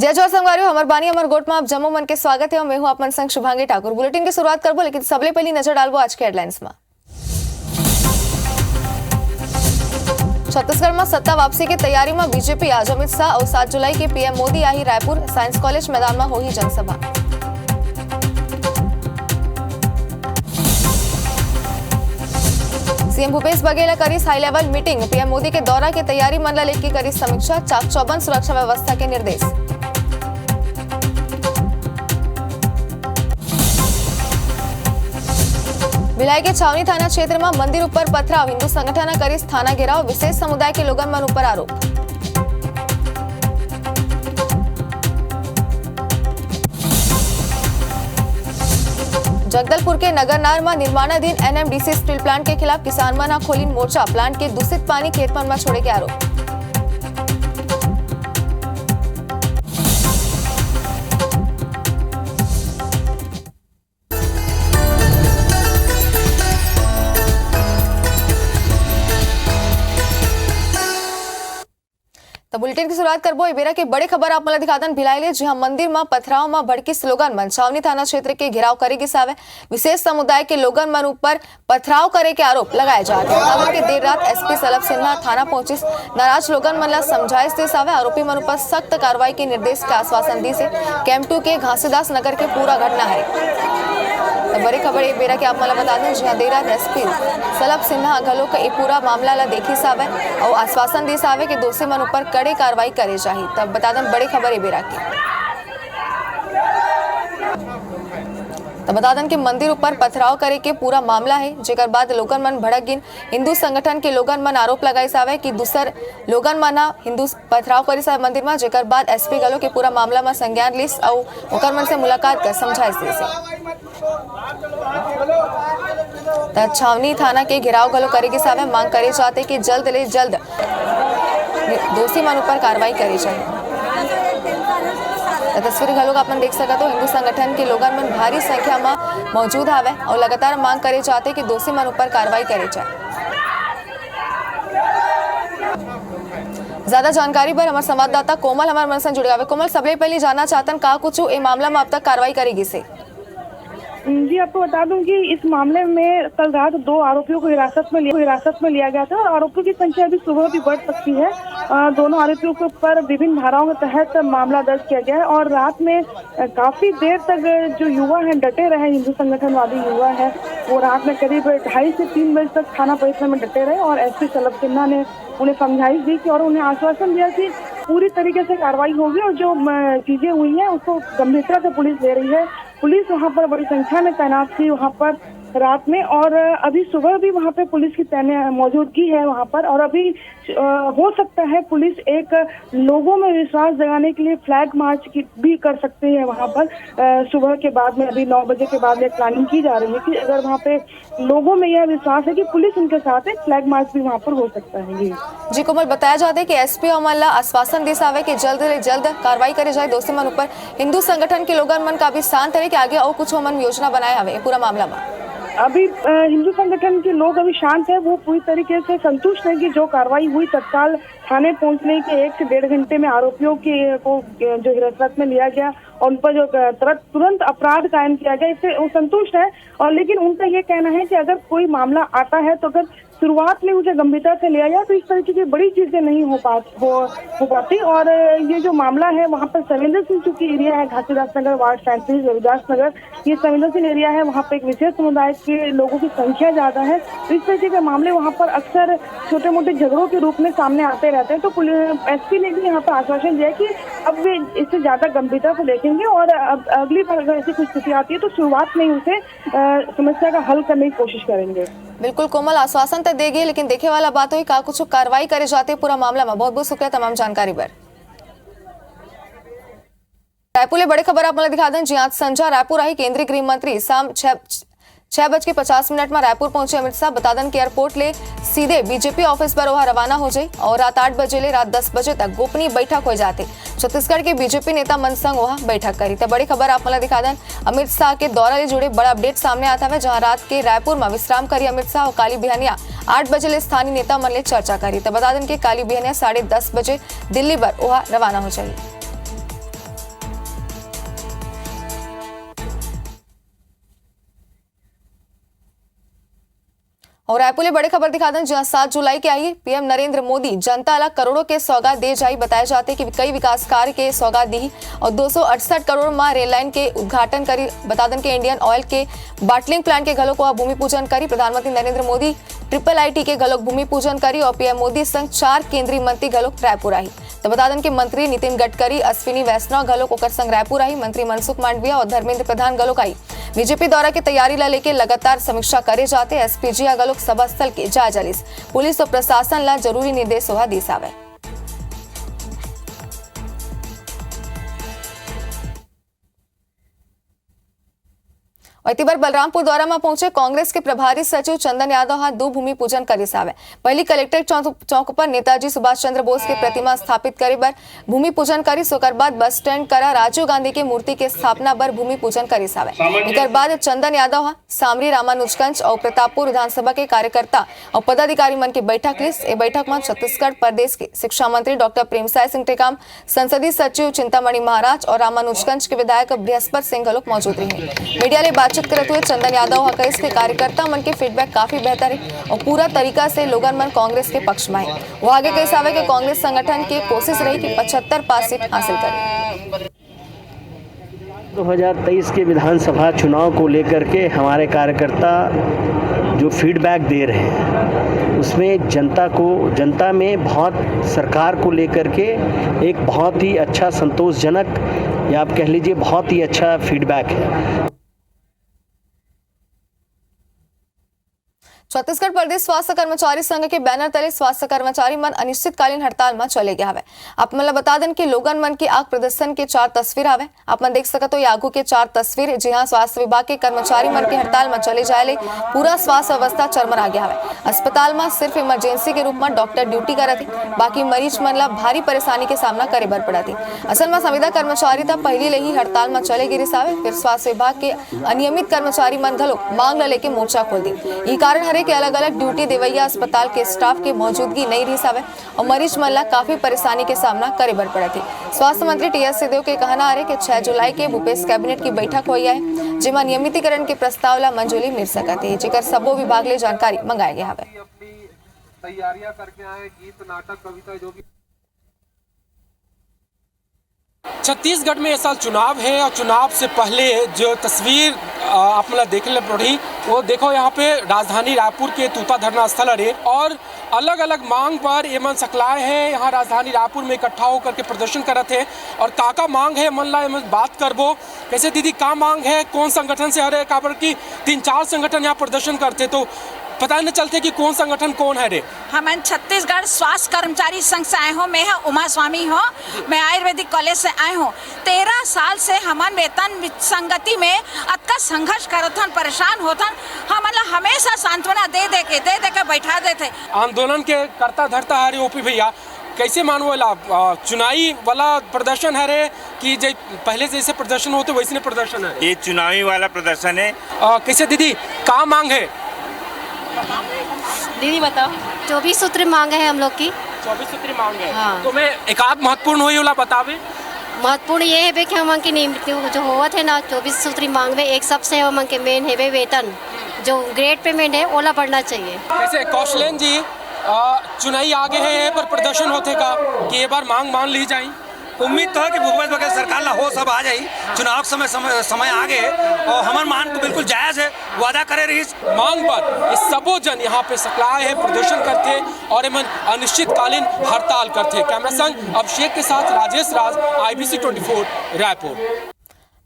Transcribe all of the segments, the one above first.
जय जोहार संगवारियों, हमर बानी हमर गोट में आप जम्मू मन के स्वागत है और मैं हूं अपन संग शुभांगी ठाकुर। बुलेटिन की शुरुआत करबो, लेकिन सबले पहली नजर डालबो आज के हेडलाइंस में। छत्तीसगढ़ में सत्ता वापसी की तैयारी में बीजेपी आज अमित शाह और 7 जुलाई के पीएम मोदी आई रायपुर साइंस कॉलेज मैदान में होगी जनसभा। सीएम भूपेश बघेल करी high level meeting, PM Modi के दौरा की तैयारी मन ला लेके करी समीक्षा, चाक चौबंद सुरक्षा व्यवस्था के निर्देश। भिलाई के छावनी थाना क्षेत्र में मंदिर ऊपर पथराव, हिंदू संगठन करी थाना घेराव, विशेष समुदाय के लोगन मन ऊपर आरोप। जगदलपुर के नगरनार में निर्माणाधीन एनएमडीसी स्टील प्लांट के खिलाफ किसान मन खोली मोर्चा, प्लांट के दूषित पानी खेत में छोड़े के आरोप। तो बुलेटिन की शुरुआत करबो इबेरा के बड़े खबर आप मला दिखादन भिलाई जहां मंदिर में पथराव में भड़की स्लोगन मन छावनी थाना क्षेत्र के घेराव करेगी सावे, विशेष समुदाय के लोगन मन ऊपर पथराव करे के आरोप लगाए जा रहे हैं। के देर रात एसपी सलभ सिन्हा थाना पहुंची नाराज लोगन मन ला समझाइश दे सावे, आरोपी मन ऊपर सख्त कार्रवाई के निर्देश के आश्वासन दी से। कैंप 2 के घासीदास नगर के पूरा घटना है। तो बड़ी खबर ये बेरा के आप मला बता दें जहां देर रात एसपी सलभ सिन्हा घलो का पूरा मामला ला देखी सावे और आश्वासन दी सावे कि दोषी मन ऊपर कड़े कार्रवाई करे चाहिए। तब बता दें बड़ी खबर ये बेरा की। तो बता दें कि मंदिर ऊपर पथराव करे के पूरा मामला है, जेकर बाद लोगन मन भड़क गिन। हिंदू संगठन के लोगन मन आरोप लगाई सावे कि दूसर लोगन मन हिंदू पथराव करी सावे मंदिर में, जेकर बाद एसपी गलो के पूरा मामला में संज्ञान लिस और ओकर मन से मुलाकात कर समझाइश दे से। छावनी थाना के घेराव गलो करेगी सावे, मांग करे जाते कि जल्द ले जल्द दोषी मन ऊपर कार्रवाई करी चाहिए। तस्वीर घलोक अपन देख सकते हो, हिंदू संगठन के लोगन मन भारी संख्या में मौजूद हावे और लगातार मांग करे जाते कि दोषी मन ऊपर कार्रवाई करे जाए। ज्यादा जानकारी पर हमारे संवाददाता कोमल हमारे मन से जुड़े हुए। कोमल, सबसे पहले जानना चाहतन का कुछ ए मामला में अब तक कार्रवाई करेगी से? जी, आपको बता दूं कि इस मामले में कल रात 2 आरोपियों को हिरासत में लिया गया था और आरोपियों की संख्या अभी सुबह भी बढ़ सकती है। दोनों आरोपियों के ऊपर विभिन्न धाराओं के तहत मामला दर्ज किया गया है और रात में काफी देर तक जो युवा हैं डटे रहे, हिंदू संगठनवादी युवा है, वो रात में करीब 2:30 से 3 बजे तक थाना परिसर में डटे रहे और एसपी सलभ सिन्हा ने उन्हें समझाइश दी और उन्हें आश्वासन दिया कि पूरी तरीके से कार्रवाई होगी और जो चीजें हुई हैं उसको गंभीरता से पुलिस ले रही है। पुलिस वहां पर बड़ी संख्या में तैनात थी वहां पर रात में और अभी सुबह भी वहां पे पुलिस की मौजूदगी है वहां पर। और अभी हो सकता है पुलिस एक लोगों में विश्वास जगाने के लिए फ्लैग मार्च भी कर सकती है वहां पर। सुबह के बाद में अभी 9 बजे के बाद में प्लानिंग की जा रही है कि अगर वहां पे लोगों में यह विश्वास है कि पुलिस उनके साथ है, फ्लैग मार्च भी वहां पर हो सकता है। जी कोमल, बताया जाता है कि एसपी अमल आश्वासन दे सावे कि जल्द से जल्द कार्रवाई करे जाए दोषी मन ऊपर। हिंदू संगठन के लोगन मन का भी शांत रहे कि आगे और कुछ मन योजना बनाए हवे पूरा मामला में। अभी हिंदू संगठन के लोग अभी शांत है, वो पूरी तरीके से संतुष्ट है कि जो कार्रवाई हुई तत्काल थाने पहुंचने के 1 से 1.5 घंटे में आरोपियों को जो हिरासत में लिया गया और उन पर जो तुरंत अपराध कायम किया गया, इससे वो संतुष्ट है। और लेकिन उनका ये कहना है कि अगर कोई मामला आता है तो अगर शुरुआत में उसे गंभीरता से लिया जाए तो इस तरीके की बड़ी चीजें नहीं हो पाती। और ये जो मामला है वहाँ पर संवेदनशील चूंकि एरिया है, घासीदास नगर वार्ड 37 रविदास नगर, ये संवेदनशील एरिया है, वहाँ पे एक विशेष समुदाय के लोगों की संख्या ज्यादा है, तो इस तरीके के मामले वहाँ पर अक्सर छोटे मोटे झगड़ों के रूप में सामने आते रहते हैं। तो एसपी ने भी यहाँ पर आश्वासन दिया कि अब वे इसे ज्यादा गंभीरता से देखेंगे और अब अगली बार अगर ऐसी कोई स्थिति आती है तो शुरुआत में उसे समस्या का हल करने की कोशिश करेंगे। बिल्कुल कोमल, आश्वासन तो देगी, लेकिन देखे वाला बात हुई का कुछ कार्रवाई करे जाते पूरा मामला में। बहुत बहुत शुक्रिया तमाम जानकारी पर। रायपुर ले बड़ी खबर आप मला दिखा दें। जी आज संजा रायपुर आई केंद्रीय गृह मंत्री शाम 6:50 में रायपुर पहुंचे अमित शाह। बता दें कि एयरपोर्ट ले सीधे बीजेपी ऑफिस पर वह रवाना हो जाए और रात 8 बजे ले रात 10 बजे तक गोपनीय बैठक हो जाते। छत्तीसगढ़ के बीजेपी नेता मन संग वह बैठक करी। तो बड़ी खबर आप मला दिखा दें। अमित शाह के दौरा ले जुड़े बड़ा अपडेट सामने आता है, जहां रात के रायपुर में विश्राम करी अमित शाह और काली बिहानिया 8 बजे ले स्थानीय नेता मन ले चर्चा करी। तो बता दें कि काली बिहानिया 10:30 बजे दिल्ली पर वह रवाना हो जाए। और रायपुर में बड़ी खबर दिखा दें, जहां 7 जुलाई के आई पीएम नरेंद्र मोदी जनता ला करोड़ों के सौगात दे जाई। बताए जाते कि कई विकास कार्य के सौगात दी और 268 करोड़ में रेल लाइन के उद्घाटन करी। बता दें कि इंडियन ऑयल के बाटलिंग प्लांट के घलों को भूमि पूजन करी। प्रधानमंत्री नरेंद्र मोदी IIIT के घलों भूमि पूजन करी और पीएम मोदी संग 4 केंद्रीय मंत्री घलों रायपुर आई। तो बता दें कि मंत्री नितिन गडकरी, अश्विनी वैष्णव घलों ओकर संग रायपुर आई। मंत्री मनसुख मांडविया और धर्मेंद्र प्रधान घलों आई। बीजेपी दौरा की तैयारी ला लेके लगातार समीक्षा करे जाते। एसपीजी घलों सभा स्थल के जायजा लीस। पुलिस और प्रशासन ला जरूरी निर्देश होगा दी सावे। और इतिबार बलरामपुर दौरा में पहुंचे कांग्रेस के प्रभारी सचिव चंदन यादव हाथ 2 भूमि पूजन करे सावे। पहली कलेक्ट्रेट चौक पर नेताजी सुभाष चंद्र बोस के प्रतिमा स्थापित करे बर भूमि पूजन करी। सोकर बाद बस स्टैंड करा राजीव गांधी के मूर्ति के स्थापना पर भूमि पूजन करे सावे। एकर बाद चंदन यादव हा सामरी रामानुजगंज और प्रतापपुर विधानसभा के कार्यकर्ता और पदाधिकारी मन की बैठक लिस। ए बैठक में छत्तीसगढ़ प्रदेश के शिक्षा मंत्री डॉक्टर प्रेमसाय सिंह टेकाम, संसदीय सचिव चिंतामणि महाराज और रामानुजगंज के विधायक बृहस्पति सिंह घलोक मौजूद रहे। मीडिया ने बातचीत करते हुए चंदन यादव हकईस के कार्यकर्ता मन के फीडबैक काफी बेहतर है और पूरा तरीका से लोगन मन कांग्रेस के पक्ष में है। वो आगे कही सावे कि कांग्रेस संगठन की कोशिश रही कि 75 पास सीट हासिल करे। 2023 के विधानसभा चुनाव को लेकर के हमारे कार्यकर्ता जो फीडबैक दे रहे हैं उसमें जनता में बहुत सरकार को लेकर के एक बहुत ही अच्छा संतोषजनक या आप कह लीजिए बहुत ही अच्छा फीडबैक है। छत्तीसगढ़ प्रदेश स्वास्थ्य कर्मचारी संघ के बैनर तले स्वास्थ्य कर्मचारी मन अनिश्चितकालीन हड़ताल में चले गए हवे। आप मन बता दें कि लोगन मन की आग प्रदर्शन के 4 तस्वीर हवे। आप मन देख सकते हो आगू के 4 तस्वीर। जी हां, स्वास्थ्य विभाग के कर्मचारी मन के हड़ताल में चले जाए पूरा स्वास्थ्य व्यवस्था चरमरा गया हवे। अस्पताल में सिर्फ इमरजेंसी के रूप में डॉक्टर ड्यूटी करत थे, बाकी मरीज मन ला भारी परेशानी के सामना करे बर पड़ा थी। असल में संविदा कर्मचारी था पहले ले ही हड़ताल में चले गिरी सावे। फिर स्वास्थ्य विभाग के अनियमित कर्मचारी मन घलो मांग लेके मोर्चा खोल दी। ये कारण कि अलग अलग ड्यूटी देवैया अस्पताल के स्टाफ की मौजूदगी नहीं रही सावे और मरीज मन ला काफी परेशानी के सामना करे बर पड़ा थी। स्वास्थ्य मंत्री TS सिंहदेव के कहना है कि 6 जुलाई के भूपेश कैबिनेट की बैठक हुई है, जिसमें नियमितीकरण के प्रस्ताव ला मंजूरी मिल सकती है, जेकर सबो विभाग ले जानकारी मंगाए गए हवे। तैयारियां करके आए, गीत नाटक कविता जो भी। छत्तीसगढ़ में इस साल चुनाव है और चुनाव से पहले जो तस्वीर आप मतलब देखने पड़ी वो देखो, यहाँ पे राजधानी रायपुर के तूता धरना स्थल है और अलग अलग मांग पर ये मन सकलाए हैं यहाँ राजधानी रायपुर में इकट्ठा होकर के प्रदर्शन करते हैं। और काका मांग है मन ला बात करबो कैसे दीदी का मांग है, कौन संगठन से हरे काबर की 3-4 संगठन यहाँ प्रदर्शन करते तो पता नहीं चलते कि कौन संगठन कौन है रे। हम छत्तीसगढ़ स्वास्थ्य कर्मचारी संघ से आए हो। मैं उमा स्वामी हूँ, मैं आयुर्वेदिक कॉलेज से आए हूँ। 13 साल से हमारे वेतन संगति में अतका संघर्ष करथन, परेशान होथन। हम हमेशा सांत्वना दे के बैठा देते। आंदोलन के करता धरता हरे ओपी भैया कैसे मानो चुनावी वाला प्रदर्शन है रे कि पहले जैसे प्रदर्शन होते वैसे प्रदर्शन है? ये चुनावी वाला प्रदर्शन है। कैसे दीदी का मांग है? दीदी बताओ। 24 सूत्र मांग है हम लोग की। 24 सूत्री मांग है। हाँ। तो मैं एक आध महत्वपूर्ण हुई वाला बतावे। महत्वपूर्ण ये है कि हम की नियमित जो हुआ थे ना 24 सूत्री मांग में एक सबसे हम के मेन है वेतन जो ग्रेड पेमेंट है ओला बढ़ना चाहिए। कैसे कौशलेन जी चुनाई आगे है पर प्रदर्शन होते का कि ये बार मांग मान ली जाए? उम्मीद तो है कि भूपेश बघेल सरकार ला हो सब आ जाई। चुनाव समय आगे और हमार मांग तो बिल्कुल जायज है, वादा करे रही मांग पर ये सबो जन यहाँ पे सकलाए है, प्रदर्शन करते और अनिश्चितकालीन हड़ताल करते। कैमरा संग अभिषेक के साथ राजेश राज, IBC 24 रायपुर।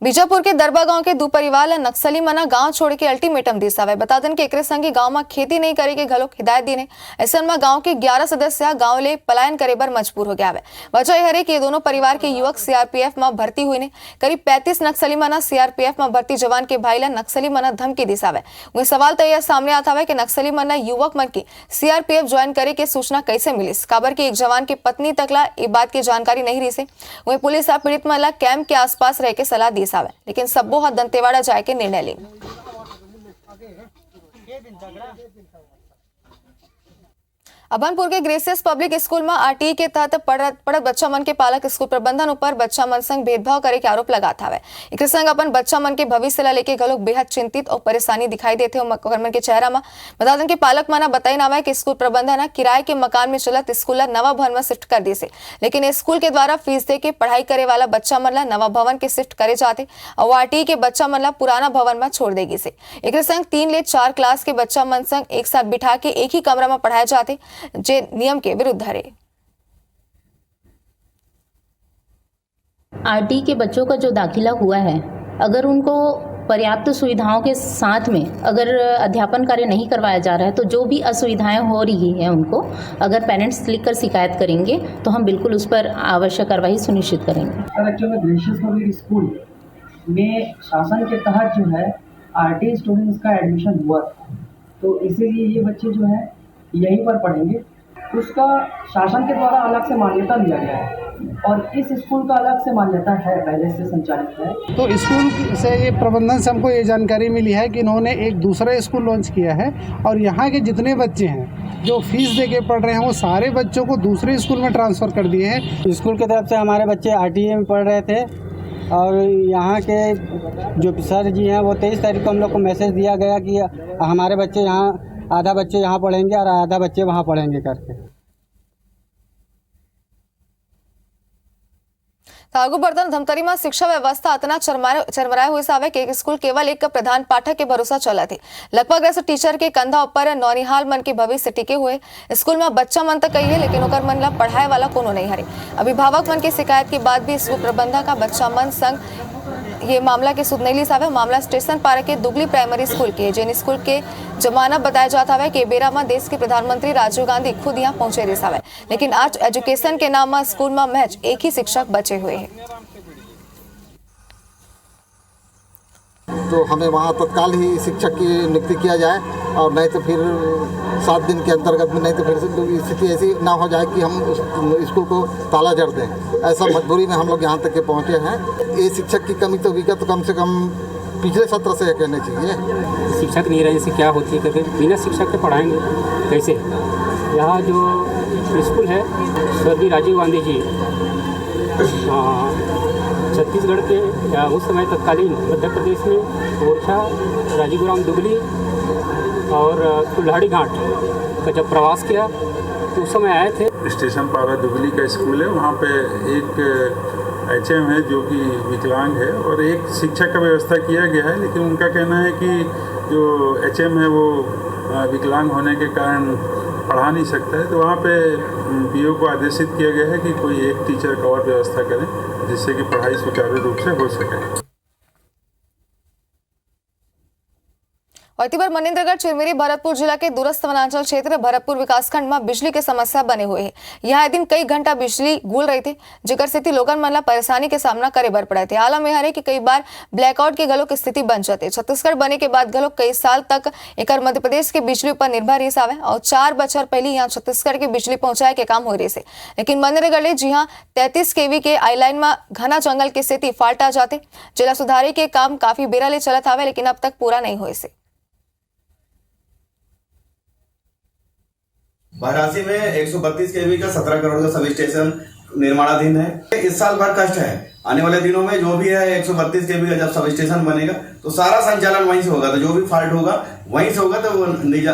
बीजापुर के दरबा गांव के 2 परिवार ला नक्सली मना गांव छोड़ के अल्टीमेटम दी सावे। बता दें कि एकरे संगे गांव में खेती नहीं करे के घलोक हिदायत दी ने। ऐसे में गांव के 11 सदस्य गांव ले पलायन करे बर मजबूर हो गया है। वजह यह है कि ये दोनों परिवार के युवक CRPF में भर्ती हुए ने। करीब 35 नक्सली मना CRPF में भर्ती जवान के भाई ला नक्सली मना धमकी दी सावे। वही सवाल तो यह सामने आता है कि नक्सली मना युवक मन की CRPF ज्वाइन करे के सूचना कैसे मिलिस। काबर की एक जवान की पत्नी तकला ये बात की जानकारी नहीं रही से। वही पुलिस पीड़ित मन ला कैंप के आसपास रह के सलाह दी सावे, लेकिन सबो हाथ दंतेवाड़ा जाए के निर्णय ली। अभनपुर के ग्रेसियस पब्लिक स्कूल में आरटीई के तहत पढ़त बच्चा मन के पालक स्कूल प्रबंधन ऊपर बच्चा मन संग भेदभाव करे के आरोप लगाता है। एक संग अपन बच्चा मन के भविष्य ला लेके घलोक बेहद चिंतित और परेशानी दिखाई देते हो मन के चेहरा में। बता दें कि पालक मना बताई नावा है कि स्कूल प्रबंधन किराए के मकान में चलत स्कूल ला नवा भवन में शिफ्ट कर दी से, लेकिन स्कूल के द्वारा फीस दे के पढ़ाई करे वाला बच्चा मन ला नवा भवन के शिफ्ट करे जाते और आरटीई के बच्चा मन ला पुराना भवन में छोड़ देगी से। एक संग 3 ले 4 क्लास के बच्चा मन संग एक साथ बिठा के एक ही कमरा में पढ़ाए जाते, जे नियम के विरुद्ध है। आरटी के बच्चों का जो दाखिला हुआ है, अगर उनको पर्याप्त सुविधाओं के साथ में अगर अध्यापन कार्य नहीं करवाया जा रहा है, तो जो भी असुविधाएं हो रही हैं उनको अगर पेरेंट्स लिखकर शिकायत करेंगे तो हम बिल्कुल उस पर आवश्यक कार्रवाई सुनिश्चित करेंगे। Sir actually gracious public school में शासन के तहत जो है आरटी स्टूडेंट्स का एडमिशन हुआ था, तो इसीलिए ये बच्चे जो है यहीं पर पढ़ेंगे। उसका शासन के द्वारा अलग से मान्यता दिया गया है और इस स्कूल का अलग से मान्यता है, पहले से संचालित है। तो स्कूल से ये प्रबंधन से हमको ये जानकारी मिली है कि इन्होंने एक दूसरा स्कूल लॉन्च किया है और यहाँ के जितने बच्चे हैं जो फीस दे के पढ़ रहे हैं वो सारे बच्चों को दूसरे स्कूल में ट्रांसफ़र कर दिए हैं। स्कूल की तरफ से हमारे बच्चे आरटीए में पढ़ रहे थे और यहाँ के जो सर जी हैं वो 23 तारीख को हम लोग को मैसेज दिया गया कि हमारे बच्चे यहाँ आधा बच्चे यहाँ पढ़ेंगे और आधा बच्चे वहाँ पढ़ेंगे करके। आगू बढ़तन धमतरी में शिक्षा व्यवस्था इतना चरमराए हुए सावे कि स्कूल केवल एक प्रधान पाठक के भरोसा चला थे। लगभग ऐसे टीचर के कंधा ऊपर नौनिहाल मन के भविष्य टिके हुए स्कूल में बच्चा मन तक कही है, लेकिन ओकर मन ला पढ़ाए वाला कोनो नहीं हरे। अभिभावक मन की शिकायत के बाद भी स्कूल प्रबंधक का बच्चा मन संग ये मामला के सुध नहीं ली सावे। मामला स्टेशन पार्क के दुगली प्राइमरी स्कूल के जिन स्कूल के जमाना बताया जाता है कि बेरा में देश के प्रधानमंत्री राजीव गांधी खुद यहाँ पहुंचे रहे सावे, लेकिन आज एजुकेशन के नाम में स्कूल में महज एक ही शिक्षक बचे हुए हैं। तो हमें वहाँ तत्काल ही शिक्षक की नियुक्ति किया जाए और नहीं तो फिर 7 दिन के अंतर्गत में, नहीं तो फिर स्थिति ऐसी ना हो जाए कि हम उस स्कूल को ताला जड़ दें। ऐसा मजबूरी में हम लोग यहाँ तक के पहुँचे हैं। ये शिक्षक की कमी तो विगत कम से कम पिछले सत्र से कहने चाहिए। शिक्षक नहीं रहे से क्या होती है, क्योंकि बिना शिक्षक के पढ़ाएंगे कैसे। यहाँ जो स्कूल है स्वर्गीय राजीव गांधी जी छत्तीसगढ़ के उस समय तत्कालीन मध्य प्रदेश में ओरछा, राजीवराम दुगली और कुल्हाड़ी घाट का जब प्रवास किया तो उस समय आए थे। स्टेशन पारा दुगली का स्कूल है, वहाँ पे एक HM है जो कि विकलांग है और एक शिक्षक का व्यवस्था किया गया है, लेकिन उनका कहना है कि जो HM है वो विकलांग होने के कारण पढ़ा नहीं सकता है। तो वहाँ पे PO को आदेशित किया गया है कि कोई एक टीचर का और व्यवस्था करें जिससे कि पढ़ाई सुचारू रूप से हो सके। और तिबर मनेन्द्रगढ़ चिरमिरी भरतपुर जिला के दूरस्थ वनांचल क्षेत्र भरतपुर विकासखंड में बिजली के समस्या बने हुए है। यहाँ दिन कई घंटा बिजली गुल रही थी, जिकर से लोगन मन ला परेशानी के सामना करे बर पड़े थे। आलम यह है कि कई बार ब्लैकआउट की गलों की स्थिति बन जाती। छत्तीसगढ़ बने के बाद गलों कई साल तक एक मध्य प्रदेश के बिजली पर निर्भर रही सावे और 4 बछर पहले यहाँ छत्तीसगढ़ के बिजली पहुंचाए के काम हो रही से, लेकिन मनेन्द्रगढ़ जी हाँ 33 kV के आई लाइन में घना जंगल की स्थिति फाल्ट आ जाते। जिला सुधारी के काम काफी बेरा ले चलत आवे, लेकिन अब तक पूरा नहीं हुए से। वाराणसी में 132 kV का 17 करोड़ का सब स्टेशन निर्माणाधीन है। इस साल भर कष्ट है, आने वाले दिनों में जो भी है 132 kV का जब सब स्टेशन बनेगा तो सारा संचालन वहीं से होगा, तो जो भी फॉल्ट होगा वहीं से होगा, तो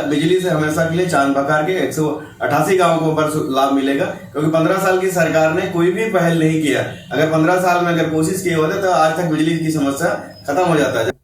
बिजली से हमेशा के लिए चांद बकार के 188 गांवों को लाभ मिलेगा। क्योंकि 15 साल की सरकार ने कोई भी पहल नहीं किया। अगर 15 साल में अगर कोशिश किए होते तो आज तक बिजली की समस्या खत्म हो जाता है।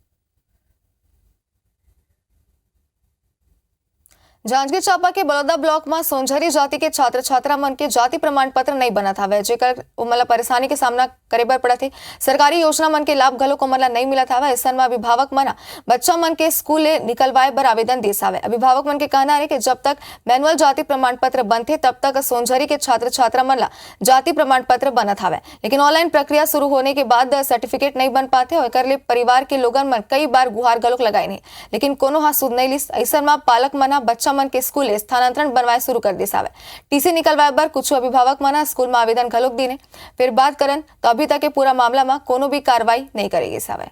जांजगीर चांपा के बड़ौदा ब्लॉक में सोनझरी जाति के छात्र छात्रा मन के जाति प्रमाण पत्र नहीं बना था, जेकर उमला परेशानी के सामना करे बर पड़ा थे। सरकारी योजना मन के लाभ घलो को मला नहीं मिला था। ऐसा में अभिभावक मना बच्चा मन के स्कूल निकलवाए बर आवेदन दे सावे। अभिभावक मन के कहना है कि जब तक मैनुअल जाति प्रमाण पत्र बनते तब तक सोनझरी के छात्र छात्रा मन ला जाति प्रमाण पत्र बनत हवे, लेकिन ऑनलाइन प्रक्रिया शुरू होने के बाद सर्टिफिकेट नहीं बन पाते और कर परिवार के लोगन मन कई बार गुहार गलोक लगाए नहीं, लेकिन कोनो हाथ सुध नहीं लिस। ऐसा में पालक मना बच्चा मन के स्कूल स्थानांतरण बनवाए शुरू कर दिस आवे। टीसी निकलवाए बर कुछ अभिभावक मना स्कूल में आवेदन घलोक दीने, फिर बात करन तो अभी तक के पूरा मामला में कोनो भी कार्रवाई नहीं करेगी सावे।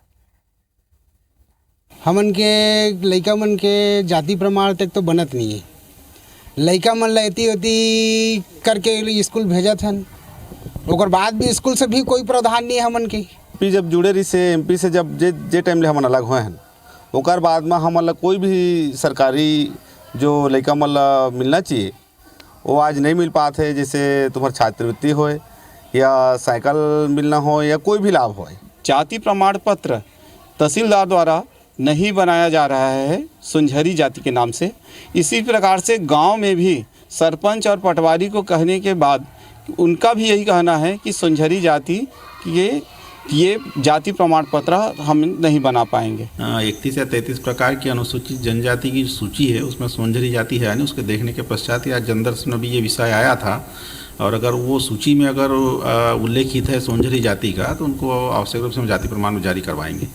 हमन के लइका मन के जाति प्रमाण तक तो बनत नहीं है। लड़का मन लेती होती करके स्कूल भेजत हन, ओकर बाद भी स्कूल से भी कोई प्रावधान नहीं है हमन के। एमपी जब जुड़े रही से एमपी से जब जे टाइम ले हमन अलग हुए हैं, ओकर बाद में हमन कोई भी सरकारी जो लड़का मन मिलना चाहिए वो आज नहीं मिल पाते है। जैसे तुम्हार छात्रवृत्ति हो या साइकिल मिलना हो या कोई भी लाभ हो। जाति प्रमाण पत्र तहसीलदार द्वारा नहीं बनाया जा रहा है सुनझरी जाति के नाम से। इसी प्रकार से गांव में भी सरपंच और पटवारी को कहने के बाद उनका भी यही कहना है कि सुनझरी जाति ये जाति प्रमाण पत्र हम नहीं बना पाएंगे। 31 या 33 प्रकार की अनुसूचित जनजाति की सूची है, उसमें सुनझरी जाति है। उसके देखने के पश्चात या जनदर्शन में भी ये विषय आया था, और अगर वो सूची में अगर उल्लेखित है सुनझरी जाति का तो उनको आवश्यक रूप से हम जाति प्रमाण जारी करवाएंगे।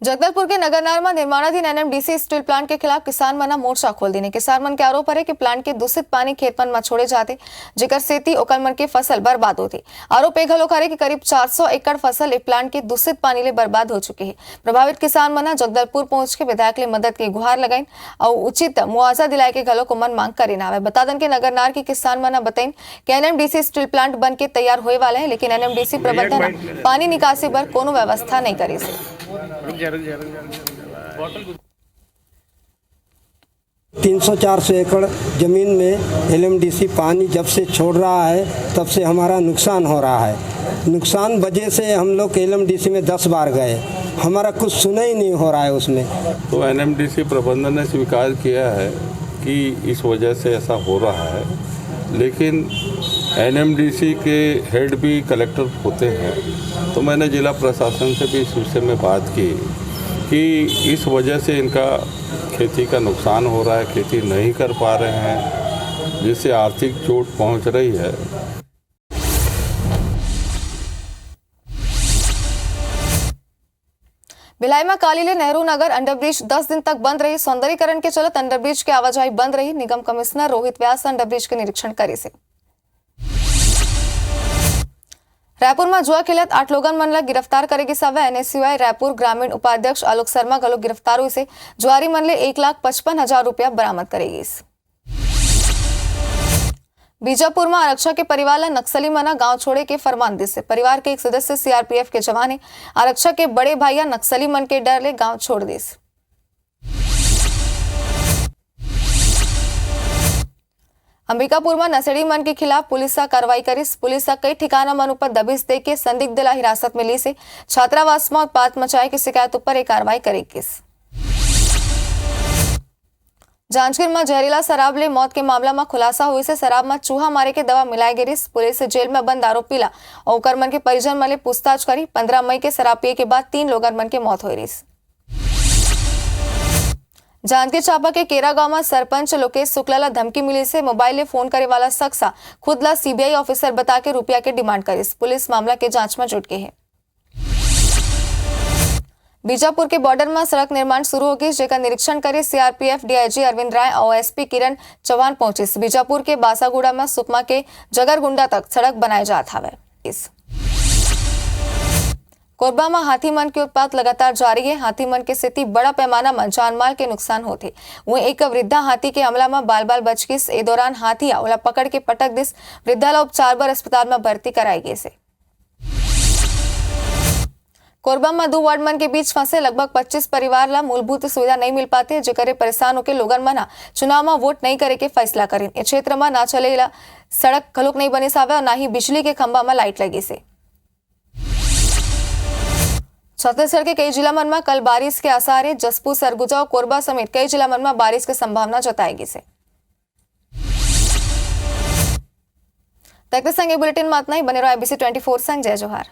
जगदलपुर के नगरनार में निर्माणाधीन एनएमडीसी स्टील प्लांट के खिलाफ किसान मना मोर्चा खोल देने किसान मन के आरोप है कि प्लांट के दूषित पानी खेत मन में छोड़े जाते, जेकर सेती ओकर मन के फसल बर्बाद होती। आरोप एक घलो करे कि करीब 400 एकड़ फसल एक प्लांट के दूषित पानी ले बर्बाद हो चुके हैं। प्रभावित किसान मना जगदलपुर पहुंच के विधायक ले मदद की गुहार लगाइन और उचित मुआवजा दिलाए के घलो को मन मांग करे ना। बता दें कि नगरनार के किसान मना बताइन कि एनएमडीसी स्टील प्लांट बन के तैयार होए वाला है, लेकिन एनएमडीसी प्रबंधन पानी निकासी पर कोनो व्यवस्था नहीं करी से। 300-400 एकड़ ज़मीन में एलएमडीसी पानी जब से छोड़ रहा है तब से हमारा नुकसान हो रहा है। नुकसान वजह से हम लोग एलएमडीसी में 10 बार गए, हमारा कुछ सुना ही नहीं हो रहा है उसमें। तो एनएमडीसी प्रबंधन ने स्वीकार किया है कि इस वजह से ऐसा हो रहा है, लेकिन एनएमडीसी के हेड भी कलेक्टर होते हैं। तो मैंने जिला प्रशासन से भी इस विषय में बात की कि इस वजह से इनका खेती का नुकसान हो रहा है, खेती नहीं कर पा रहे हैं, जिससे आर्थिक चोट पहुंच रही है। भिलाई में कालीले नेहरू नगर अंडरब्रिज 10 दिन तक बंद रही। सौंदर्यीकरण के चलते अंडरब्रिज की आवाजाही बंद रही। निगम कमिश्नर रोहित व्यास अंडरब्रिज के निरीक्षण करे से। रायपुर में जुआ खेलत 8 लोगन मन ला गिरफ्तार करेगी सवे। एनएसयूआई रायपुर ग्रामीण उपाध्यक्ष आलोक शर्मा गलो गिरफ्तार हुई से जुआरी मन ले 1,55,000 रुपया बरामद करेगी। बीजापुर में आरक्षक के परिवार ला नक्सली मना गांव छोड़े के फरमान दिस से। परिवार के एक सदस्य सीआरपीएफ के जवान है। आरक्षक के बड़े भाइया नक्सली मन के डर ले गांव छोड़ दिस। अंबिकापुर में नशेड़ी मन के खिलाफ पुलिस कार्रवाई करिस। पुलिस कई ठिकाना मन पर दबिश दे के संदिग्ध ला हिरासत में ली से छात्रावास में उत्पात मचाए की शिकायत पर कार्रवाई करेगी। जांजगीर में जहरीला शराब ले मौत के मामला में खुलासा हुई से शराब में चूहा मारे के दवा मिलाई गई। पुलिस जेल में बंद आरोपी ला और मन के परिजन मन ले पूछताछ करी। 15 मई के शराब पिए के बाद 3 लोगन मन के मौत हुई रही। जांजगीर चांपा के केरा गांव में सरपंच लोकेश शुक्ला ला धमकी मिली से मोबाइल ले फोन करे वाला शख्स खुद ला सीबीआई ऑफिसर बता के रुपया के डिमांड करिस। पुलिस मामला के जांच में जुट गई है। बीजापुर के बॉर्डर में सड़क निर्माण शुरू होगी, जेका निरीक्षण करे सीआरपीएफ डीआईजी अरविंद राय और एसपी किरण चौहान पहुंचे। बीजापुर के बासागुड़ा में सुकमा के जगरगुंडा तक सड़क बनाए जात हवे। कोरबा में हाथी मन के उत्पात लगातार जारी है। हाथी मन के स्थिति बड़ा पैमाना में जानमाल के नुकसान होते। वहीं एक वृद्धा हाथी के हमला में बाल बाल बच गई। ए दौरान हाथी ओला पकड़ के पटक दिस। वृद्धा ला उपचार बर अस्पताल में भर्ती कराई गई से। कोरबा में 2 वार्ड मन के बीच फंसे लगभग 25 परिवार ला मूलभूत सुविधा नहीं मिल पाते, जेकरे परेशान होकर लोगन मना चुनाव में वोट नहीं करे के फैसला करें। इस क्षेत्र में ना चलेला सड़क खलुक नहीं बनी सावे और ना ही बिजली के खंभा में लाइट लगी से। छत्तीसगढ़ के कई जिला मन में कल बारिश के आसार है। जसपुर, सरगुजा और कोरबा समेत कई जिला मन में बारिश की संभावना जताएगी से। तक संगे बुलेटिन में इतना ही। बने रहो ABC 24 संग। जय जोहार।